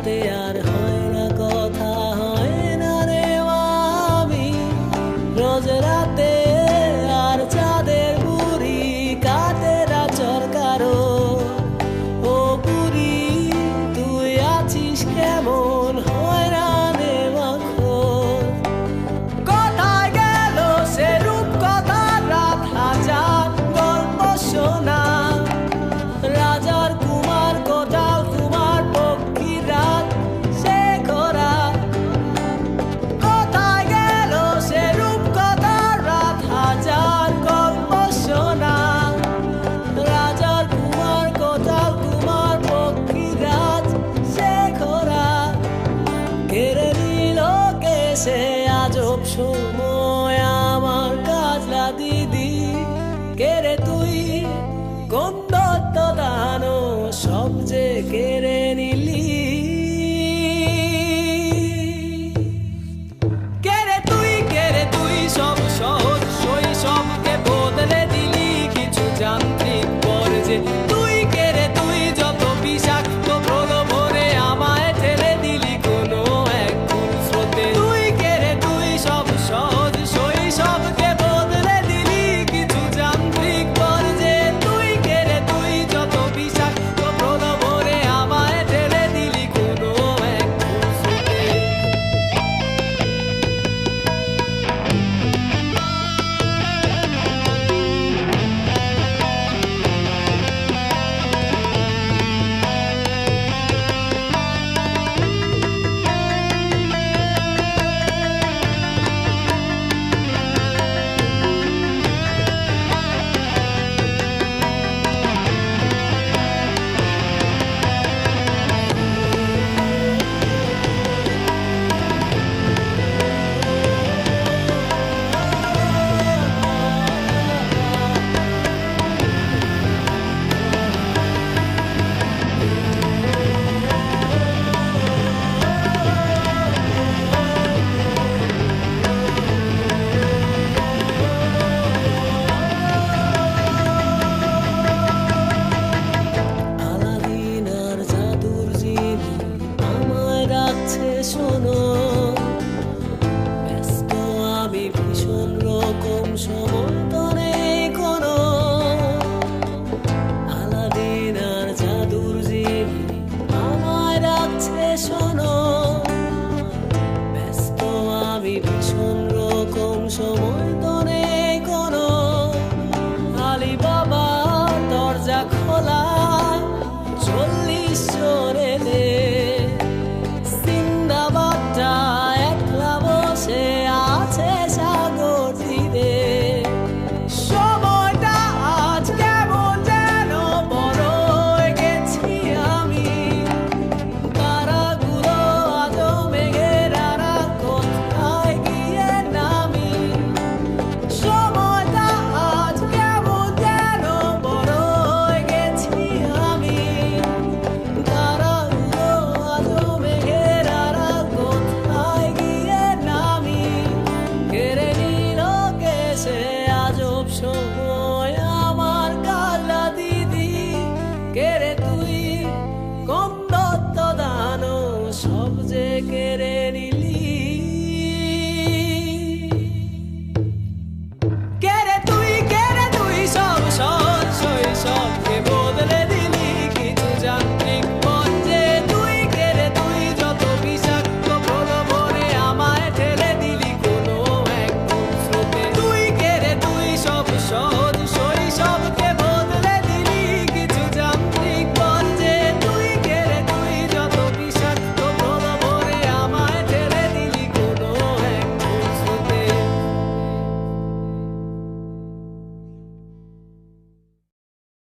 রাতে আর হয় না কথা, হয় না রে আমি রোজ রাতে আর চাঁদের বুড়ি কাটে রাচর কারো। ও বুড়ি তুই আছিস কেমন, হয় না রে মাখো। কোথায় গেল সে রূপ কথার রাত, হাজার গল্প শোনা রাজার কুমার কোটাল কুমার পক্ষীর রাত সে খোরা। কোথায় গেল সে রূপ কথার রাত, হাজার গল্প শোনা রাজার কুমার কোটাল কুমার পক্ষীর রাত সে খোরা। কেড়ে নিল কে সে আজব সময় আমার কাজলা দিদি, কেড়ে তুই কোন দত্ত দানো সব যে কেড়ে নিলি। কেড়ে তুই সব সহজ শৈশবকে বদলে দিলি কিছু যান্ত্রিক পর্যায়ে। তুই কেড়ে তুই যত বিষাক্ত প্রলোভনে আমায় ঠেলে দিলি কোনো এক ভুল স্রোতে। তুই কেড়ে তুই সব সহজ শৈশবকে বদলে দিলি কিছু যান্ত্রিক পর্যায়ে। তুই কেড়ে তুই যত বিষাক্ত প্রলোভনে আমায় ঠেলে দিলি কোনো এক ভুল স্রোতে। আলাদিন আর জাদুর জিনি আমায় রাখছে শোনো, ব্যস্ত আমি ভীষণ রকম সময় তো নেই কোনো। আলাদিন আর জাদুর জিনি আমায় রাখছে শোনো, ব্যস্ত আমি ভীষণ রকম সময় তো নেই কোনো। আলী বাবা দরজা খোলা 40 চোরে দে, সিন্দাবাদটা একলা বসে আছে সাগর তীরে। সময়টা আজ কেমন যেন বড় হয়ে গেছি আমি, তারাগুলো আজও মেঘের আড়াল কোথায় গিয়ে নামি। সময়টা আজ কেমন যেন বড় হয়ে গেছি আমি, তারাগুলো আজও মেঘের আড়াল কোথায় গিয়ে নামি। কেড়ে নিল কে সে আজব সময় আমার কালা দিদি, কেড়ে তুই কোন দত্ত দানো সব যে কেড়ে নিলি।